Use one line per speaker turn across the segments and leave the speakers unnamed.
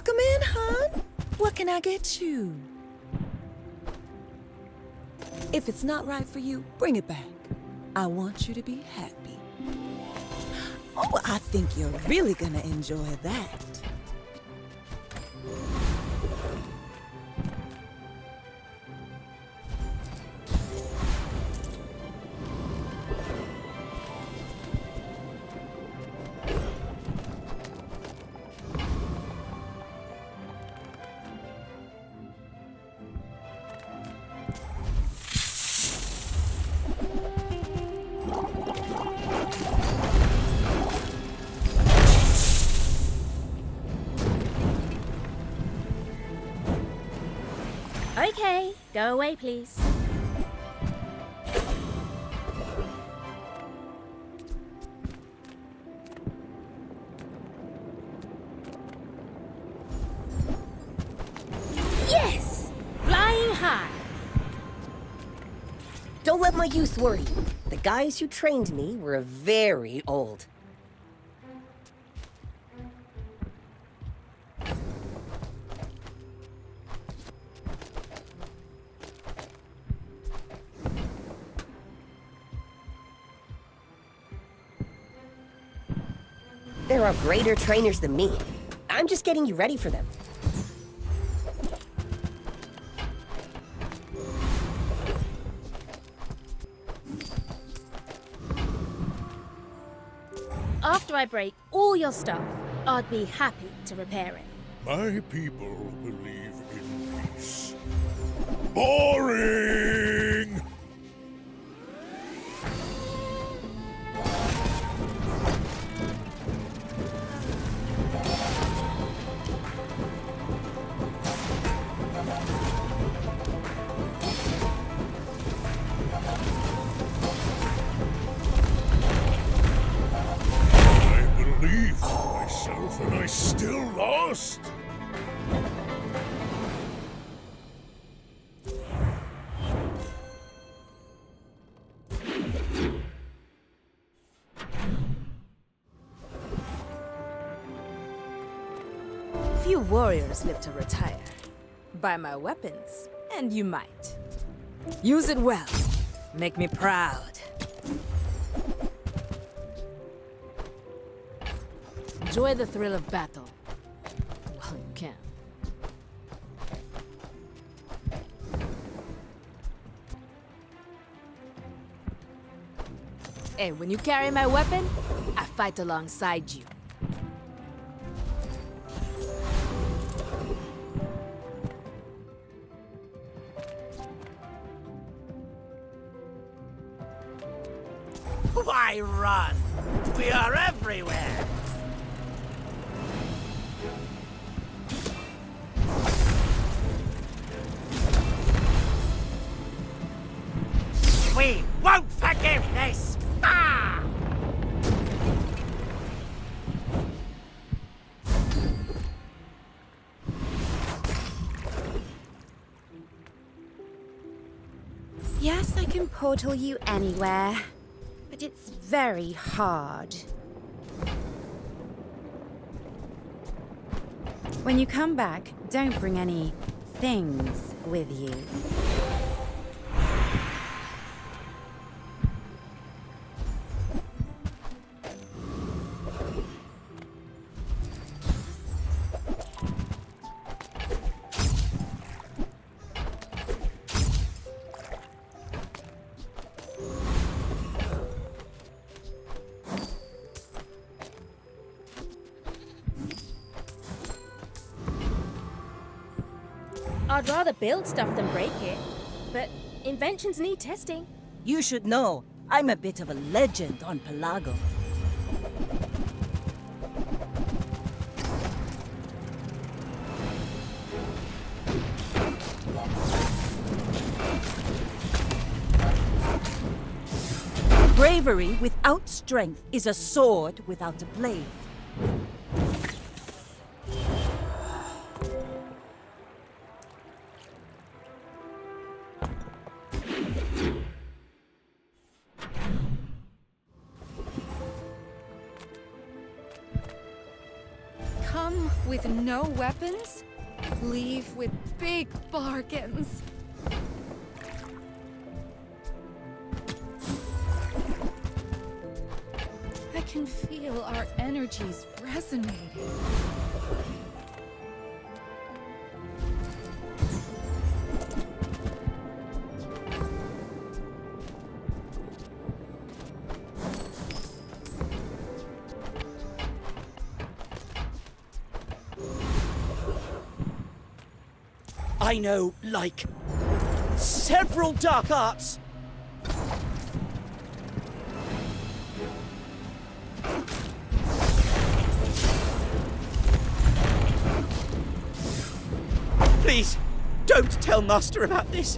Welcome in, hon. What can I get you? If it's not right for you, bring it back. I want you to be happy. Oh, I think you're really gonna enjoy that.
Okay, go away, please. Yes! Flying high.
Don't let my youth worry you. The guys who trained me were very old. There are greater trainers than me. I'm just getting you ready for them.
After I break all your stuff, I'd be happy to repair it.
My people believe in peace. Boring! Myself and I still lost?
Few warriors live to retire. Buy my weapons, and you might. Use it well. Make me proud. Enjoy the thrill of battle. While you can. Hey, when you carry my weapon, I fight alongside you.
Why run? We are everywhere! We won't forgive this! Ah!
Yes, I can portal you anywhere, but it's very hard. When you come back, don't bring any things with you.
I'd rather build stuff than break it, but inventions need testing.
You should know, I'm a bit of a legend on Pelago. Bravery without strength is a sword without a blade.
Come with no weapons, leave with big bargains. I can feel our energies resonating.
I know, like, several dark arts. Please, don't tell Master about this.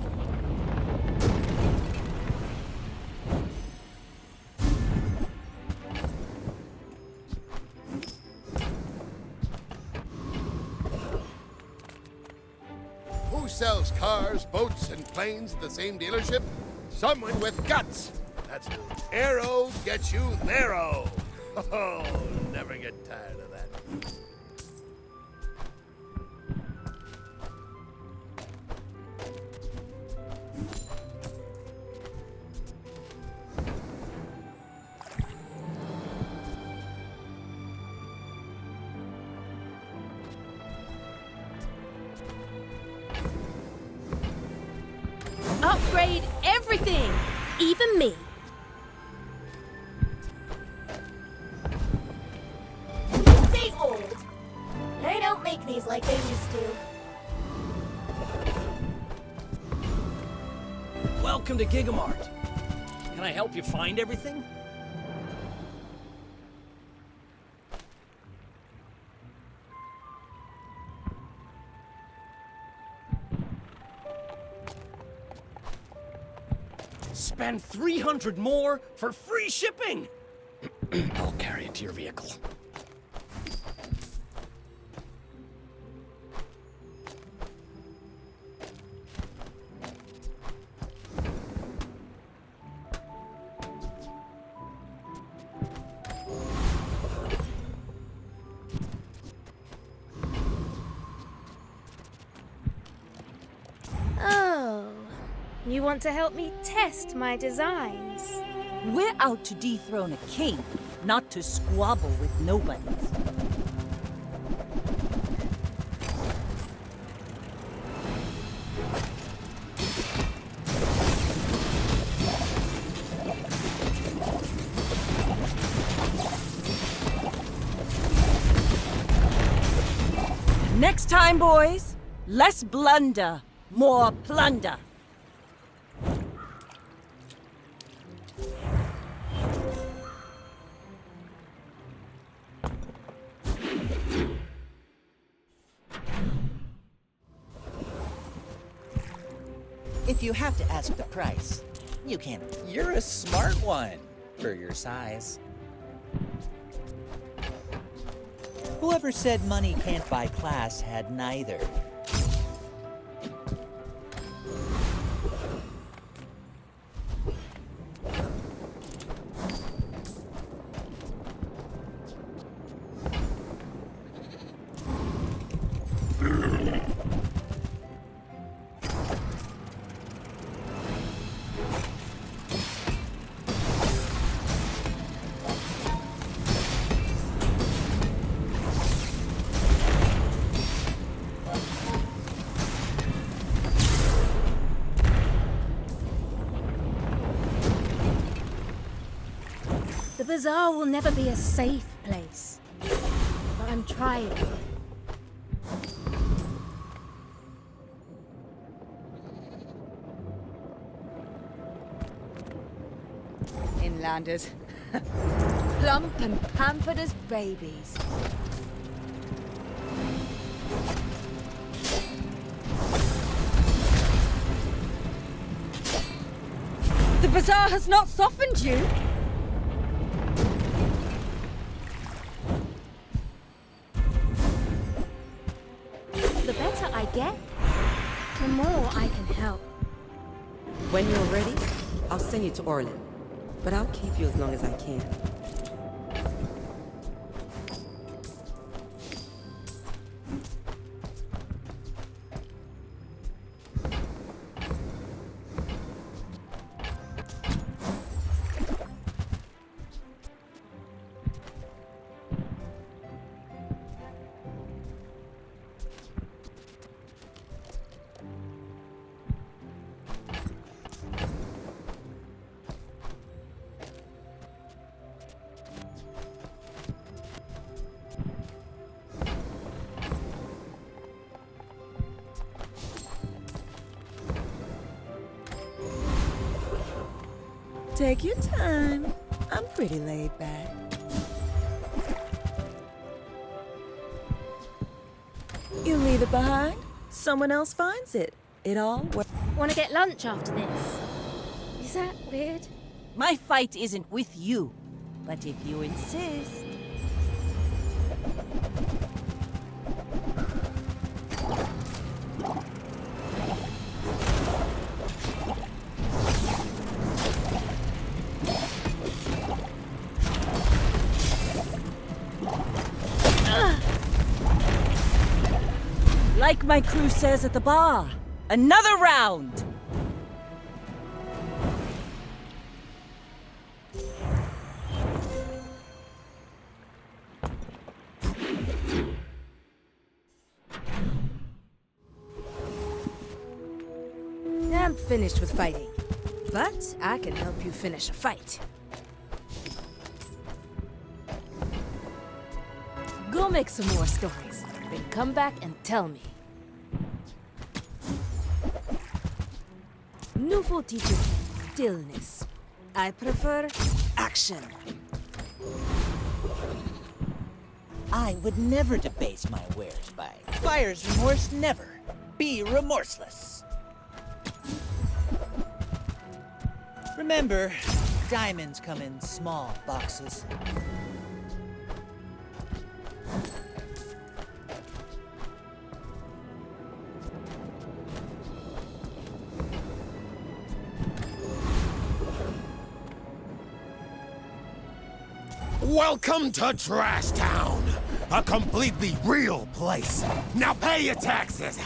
Who sells cars, boats, and planes at the same dealership? Someone with guts. That's who. Arrow gets you narrow. Oh, never get tired of that.
Upgrade everything, even me.
Stay old. They don't make these like they used to.
Welcome to Gigamart. Can I help you find everything? Spend 300 more for free shipping! I'll carry it to your vehicle.
Oh, you want to help me test my designs?
We're out to dethrone a king, not to squabble with nobodies. Next time, boys, less blunder, more plunder.
If you have to ask the price, you can. You're a smart one for your size. Whoever said money can't buy class had neither.
The bazaar will never be a safe place, but I'm trying.
Inlanders. Plump and pampered as babies.
The bazaar has not softened you.
The better I get, the more I can help.
When you're ready, I'll send you to Orlin. But I'll keep you as long as I can.
Take your time. I'm pretty laid back. You leave it behind, someone else finds it. It all works.
Want to get lunch after this? Is that weird?
My fight isn't with you, but if you insist. Like my crew says at the bar, another round!
I'm finished with fighting, but I can help you finish a fight. Go make some more stories, then come back and tell me. Nufo teaches stillness. I prefer action.
I would never debase my wares by buyer's remorse, never. Be remorseless. Remember, diamonds come in small boxes.
Welcome to Trash Town, a completely real place. Now pay your taxes.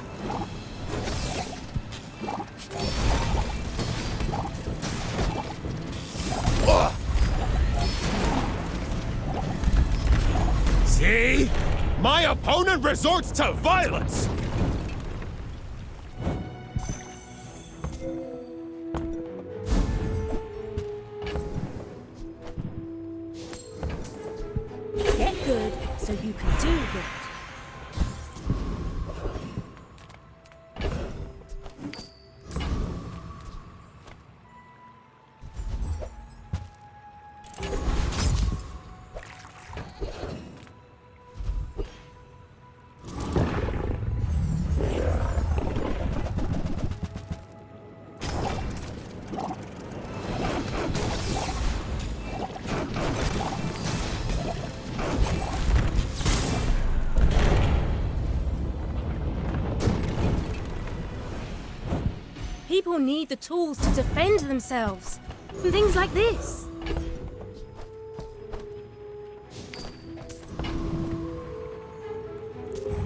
Ugh. See? My opponent resorts to violence.
Get good so you can do good. People need the tools to defend themselves. And things like this.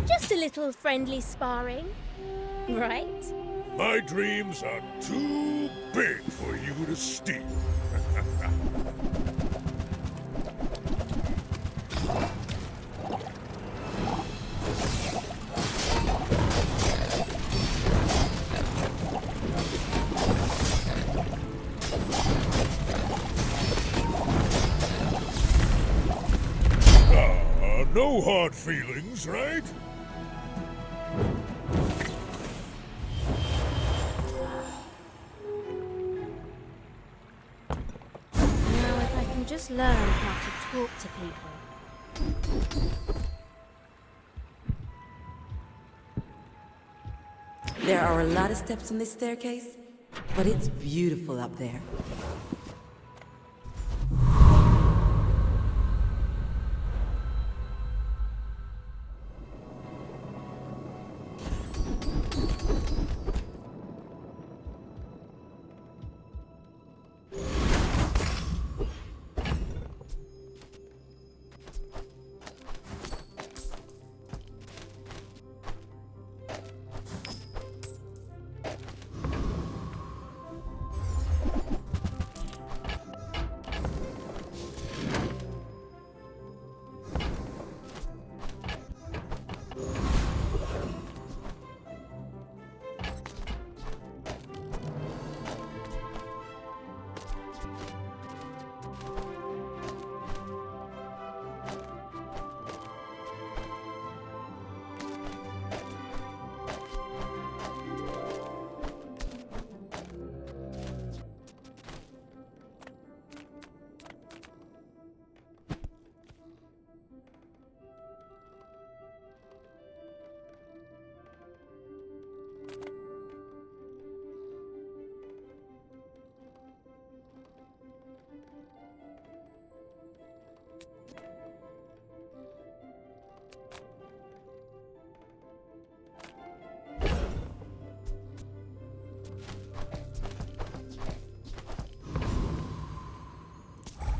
Just a little friendly sparring, right?
My dreams are too big for you to steal. No hard feelings, right?
Now, if I can just learn how to talk to people.
There are a lot of steps on this staircase, but it's beautiful up there.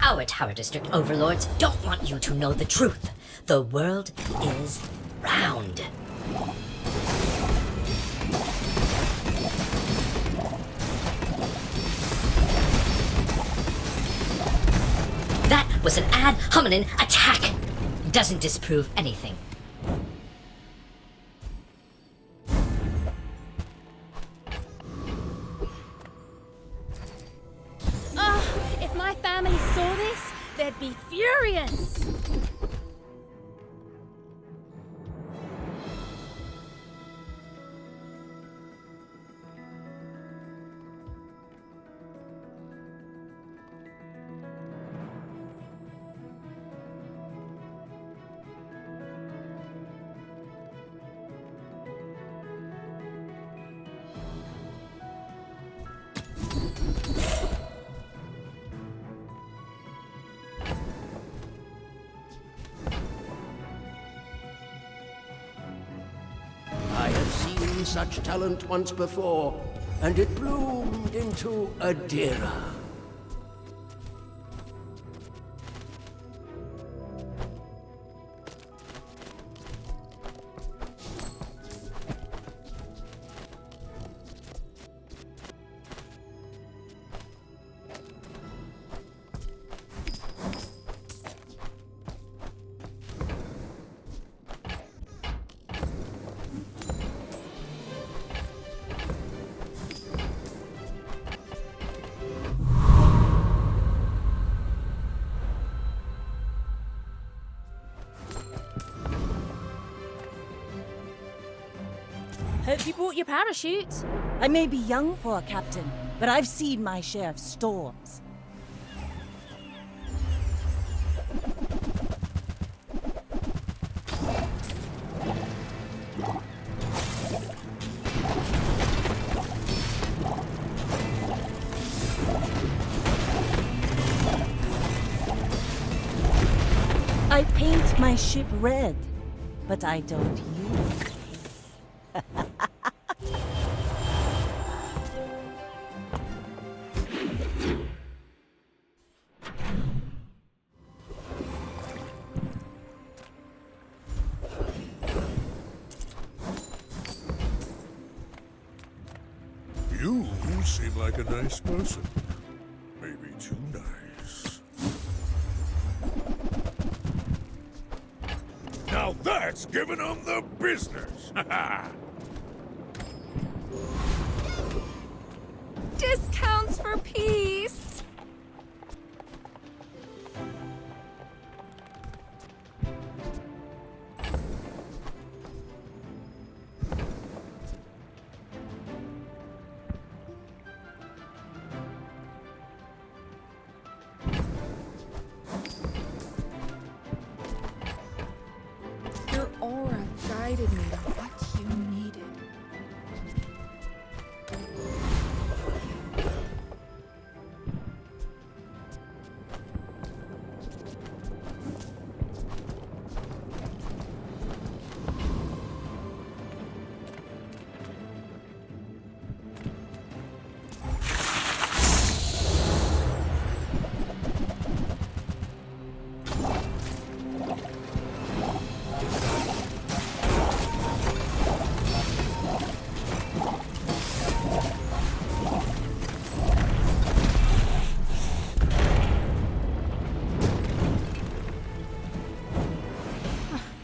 Our Tower District overlords don't want you to know the truth. The world is round. That was an ad hominem attack. Doesn't disprove anything.
If my family saw this, they'd be furious.
I have seen such talent once before, and it bloomed into a Dira.
Hope you brought your parachute.
I may be young for a captain, but I've seen my share of storms. I paint my ship red, but I don't use it.
You seem like a nice person. Maybe too nice. Now that's giving them the business!
Discounts for peace! Your aura guided me to what you needed.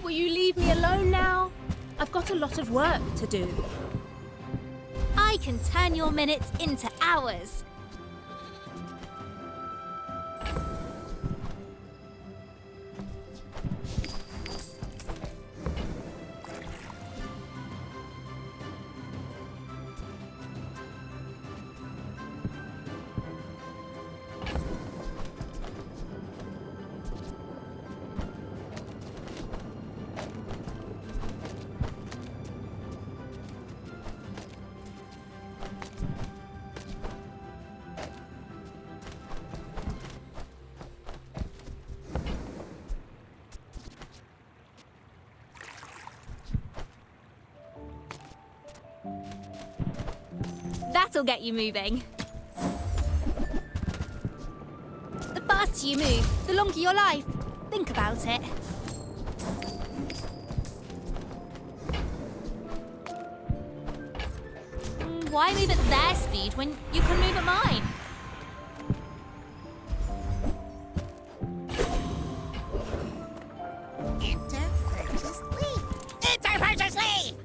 Will you leave me alone now? I've got a lot of work to do.
I can turn your minutes into hours. That'll get you moving. The faster faster you move, the longer your life. Think about it. Why move at their speed when you can move at mine?
Enter purchase lead.
Enter purchase lead!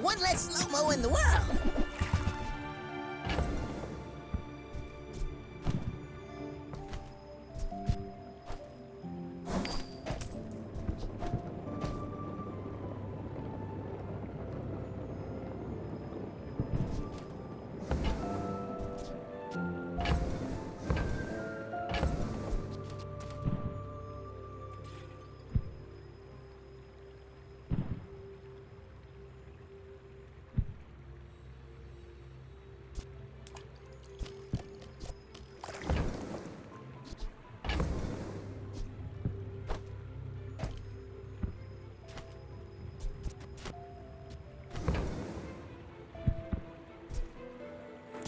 One less slow-mo in the world.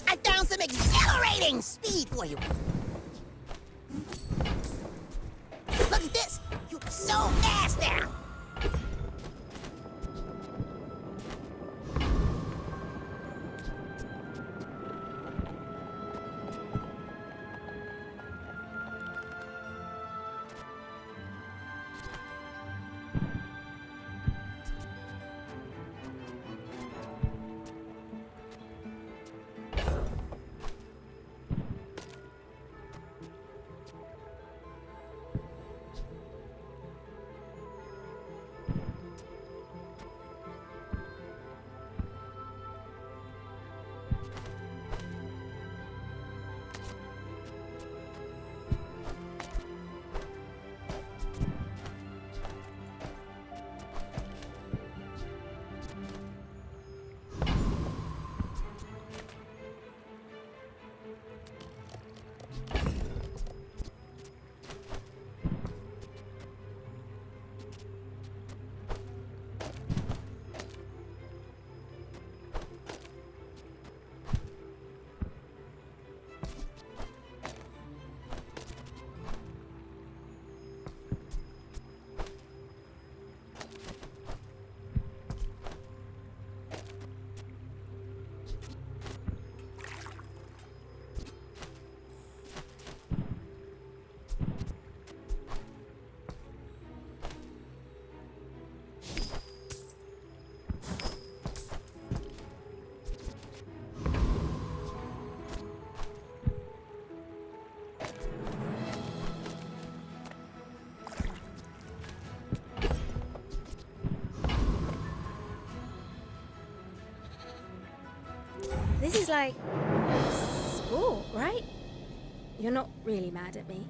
I found some exhilarating speed for you. Look at this. You're so fast now.
This is like sport, right? You're not really mad at me.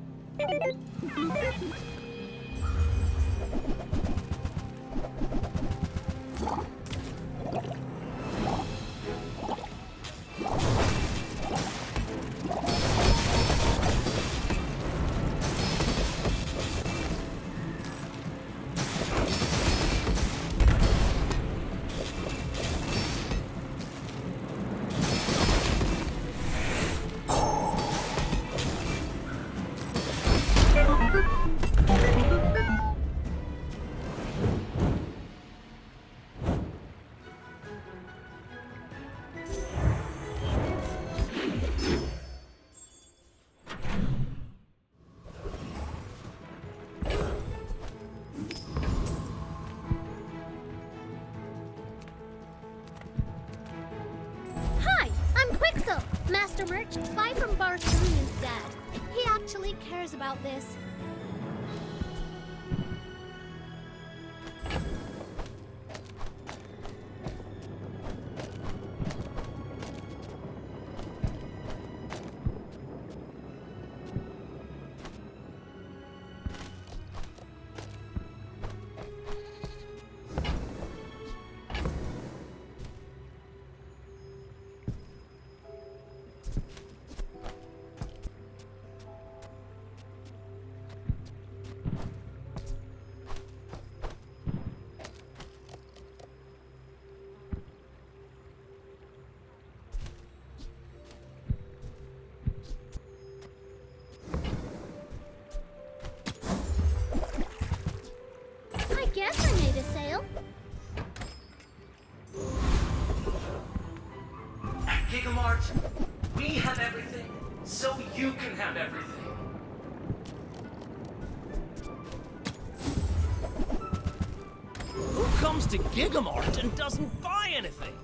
Master Merchant, buy from Bartholomew dad. He actually cares about this.
have everything. Who comes to Gigamart and doesn't buy anything?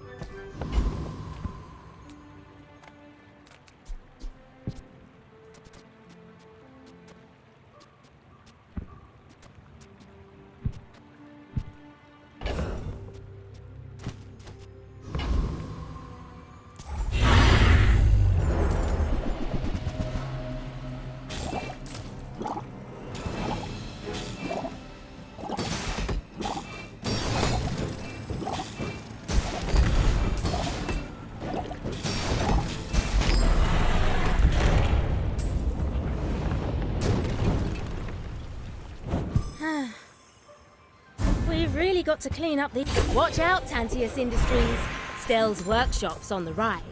We've really got to clean up the... Watch out, Tantius Industries. Stelle's workshop's on the rise.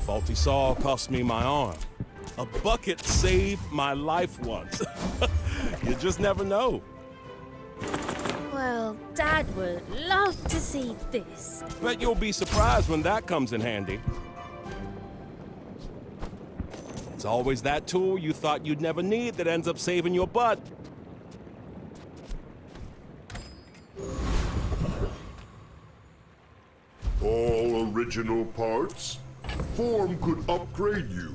Faulty saw cost me my arm. A bucket saved my life once. You just never know.
Well, Dad would love to see this.
Bet you'll be surprised when that comes in handy. It's always that tool you thought you'd never need that ends up saving your butt.
All original parts? Form could upgrade you.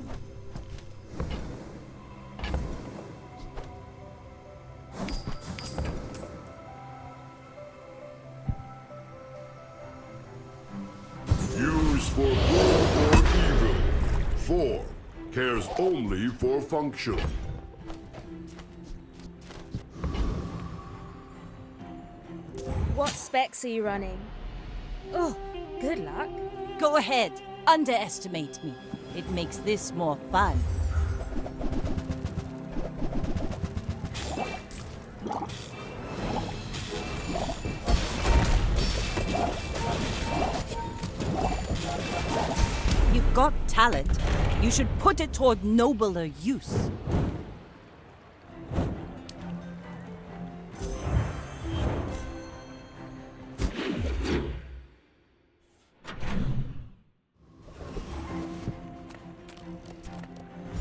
Use for good or evil. Form cares only for function.
What specs are you running? Oh, good luck.
Go ahead. Underestimate me. It makes this more fun. You've got talent. You should put it toward nobler use.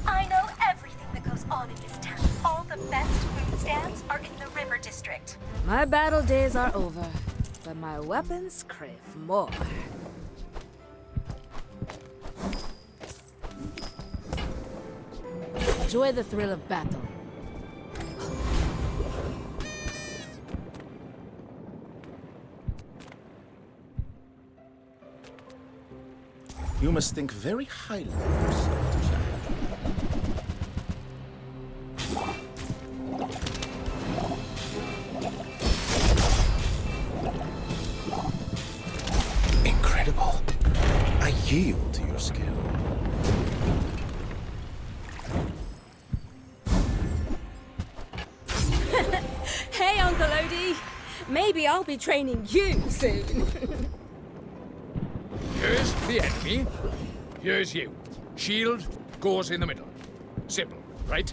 I know everything that goes on in this town. All the best food stands are in the River District.
My battle days are over, but my weapons crave more. Enjoy the thrill of battle.
You must think very highly of yourself, child. Incredible. I yield to your skill.
Hey, Uncle Odie. Maybe I'll be training you soon.
Here's the enemy. Here's you. Shield goes in the middle. Simple, right?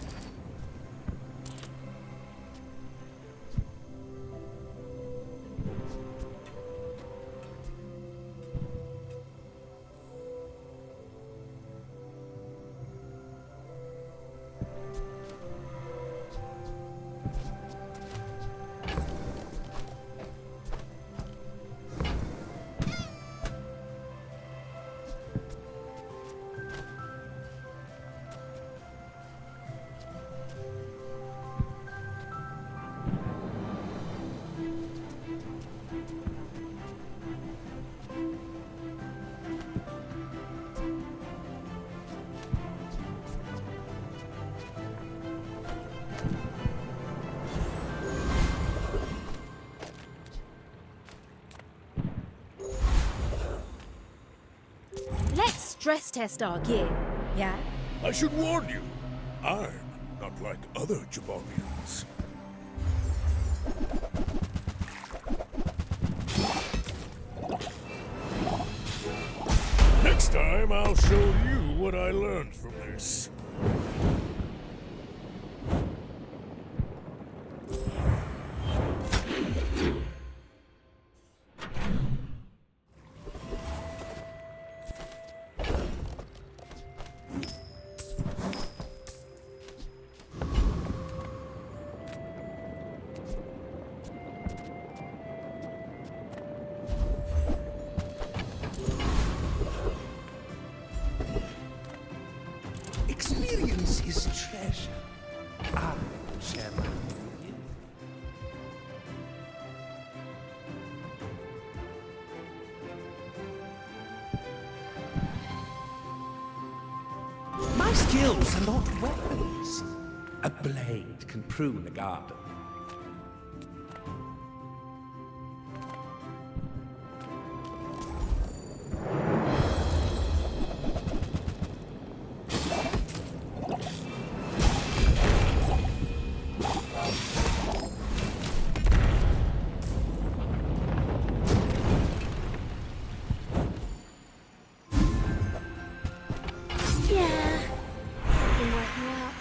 Let's stress test our gear, yeah?
I should warn you, I'm not like other Jabonians. time I'll show you what I learned from this.
Experience is treasure. I share mine with you. My skills are not weapons. A blade can prune a garden.
Yeah, been working out.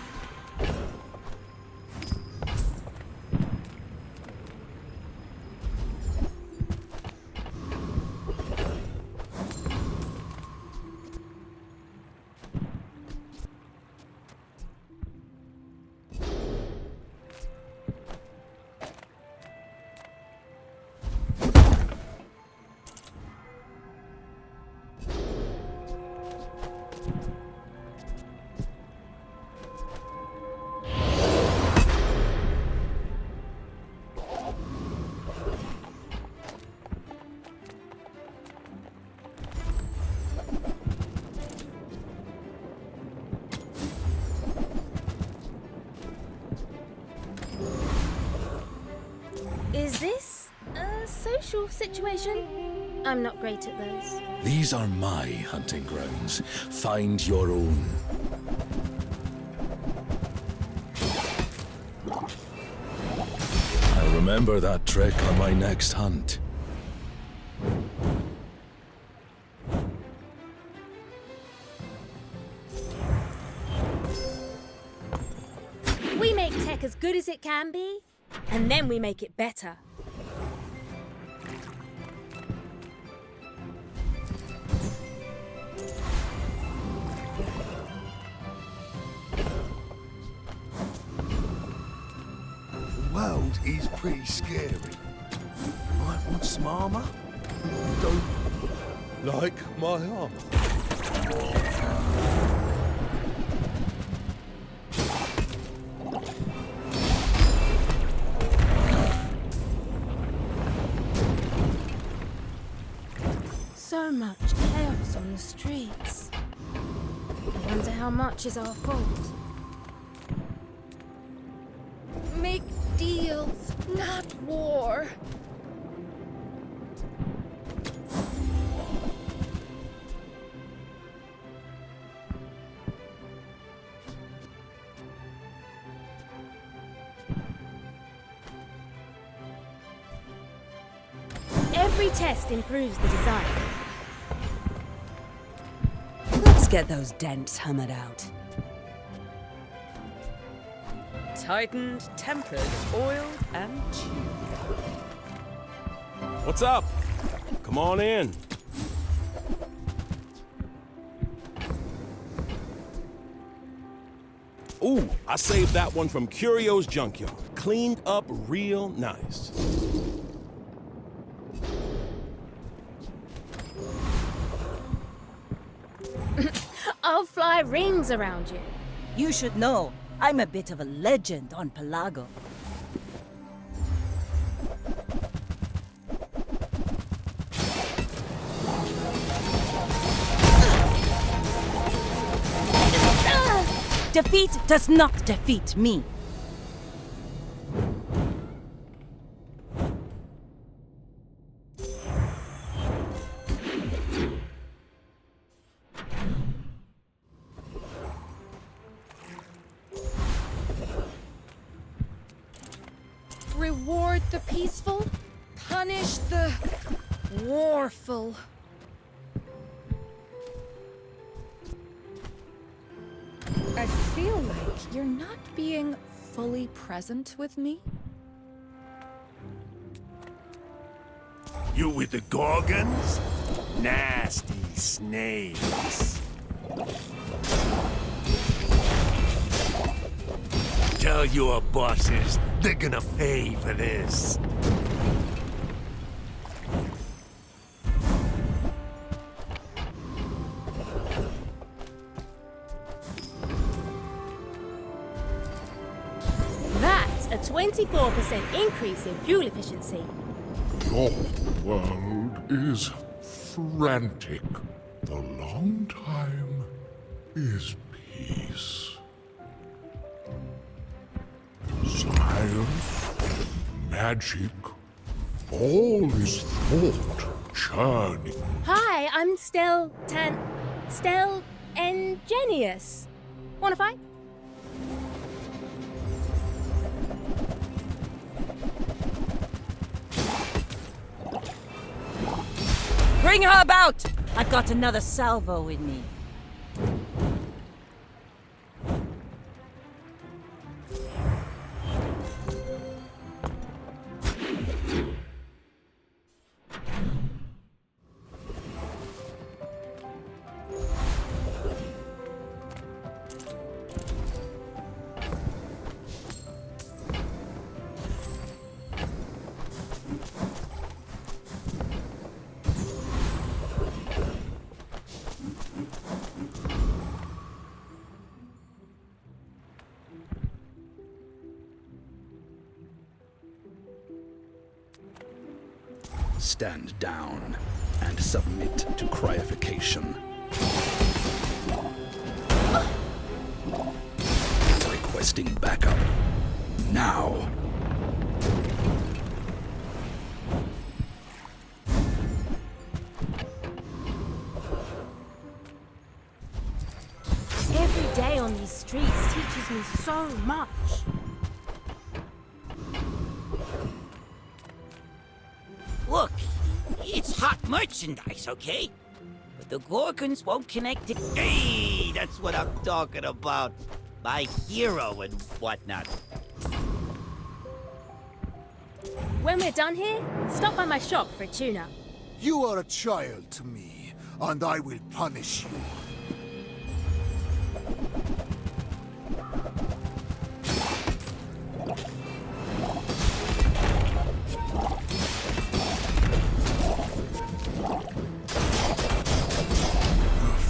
Is this a social situation? I'm not great at those.
These are my hunting grounds. Find your own. I'll remember that trick on my next hunt.
We make tech as good as it can be, and then we make it better.
The world is pretty scary. Might want some armor? Don't like my armor.
So much chaos on the streets. I wonder how much is our fault.
Make deals, not war.
Every test improves the design.
Let's get those dents hammered out.
Tightened, tempered, oiled, and tuned.
What's up? Come on in. Ooh, I saved that one from Curio's Junkyard. Cleaned up real nice.
I'll fly rings around you.
You should know, I'm a bit of a legend on Pelago. Defeat does not defeat me.
Reward the peaceful, punish the warful.
I feel like you're not being fully present with me.
You with the Gorgons? Nasty snakes. Tell your bosses they're gonna pay for this.
That's a 24% increase in fuel efficiency.
Your world is frantic. The long time is peace. Science, magic, all is thought churning.
Hi, I'm Stelle Engenious. Wanna fight?
Bring her about! I've got another salvo in me.
Stand down and submit to cryofication. Requesting backup. Now.
Every day on these streets teaches me so much.
Look, it's hot merchandise, okay? But the Gorgons won't connect it. Hey, that's what I'm talking about. My hero and whatnot.
When we're done here, stop by my shop for a tune-up.
You are a child to me, and I will punish you.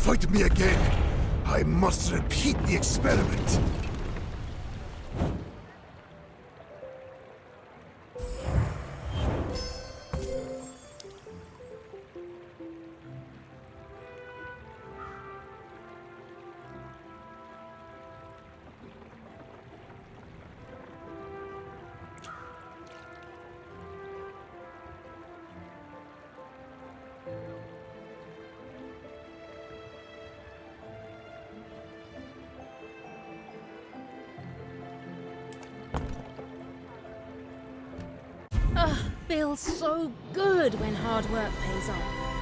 Fight me again. I must repeat the experiment.
Ugh, feels so good when hard work pays off.